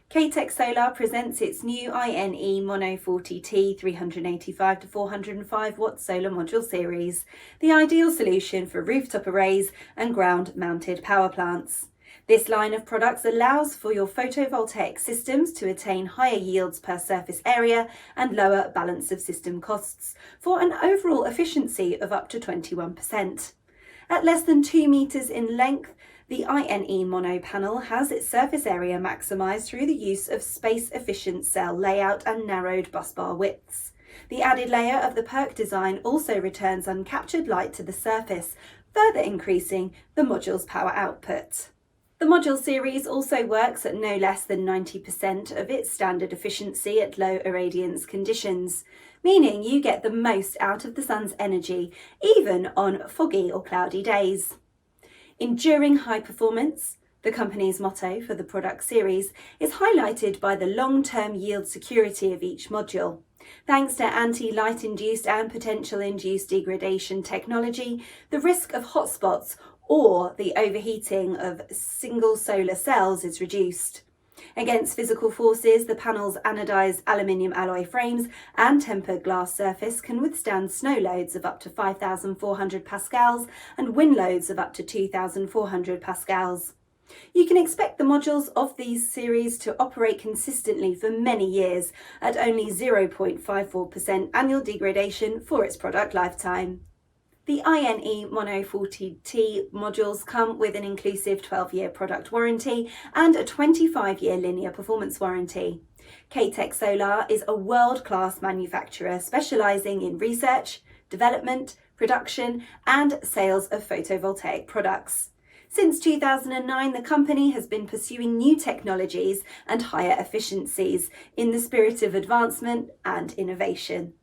Ktech Solar presents its new INE-MONO-40T 385-405W solar module series, the ideal solution for rooftop arrays and ground-mounted power plants. This line of products allows for your photovoltaic systems to attain higher yields per surface area and lower balance of system costs for an overall efficiency of up to 21%. At less than 2 meters in length, the INE-MONO panel has its surface area maximised through the use of space-efficient cell layout and narrowed busbar widths. The added layer of the PERC design also returns uncaptured light to the surface, further increasing the module's power output. The module series also works at no less than 90% of its standard efficiency at low irradiance conditions, meaning you get the most out of the sun's energy, even on foggy or cloudy days. Enduring high performance, the company's motto for the product series, is highlighted by the long-term yield security of each module. Thanks to anti-light-induced and potential-induced degradation technology, the risk of hotspots or the overheating of single solar cells is reduced. Against physical forces, the panel's anodized aluminium alloy frames and tempered glass surface can withstand snow loads of up to 5,400 pascals and wind loads of up to 2,400 pascals. You can expect the modules of these series to operate consistently for many years at only 0.54% annual degradation for its product lifetime. The INE-MONO-40T modules come with an inclusive 12-year product warranty and a 25-year linear performance warranty. Ktech Solar is a world-class manufacturer specialising in research, development, production and sales of photovoltaic products. Since 2009, the company has been pursuing new technologies and higher efficiencies in the spirit of advancement and innovation.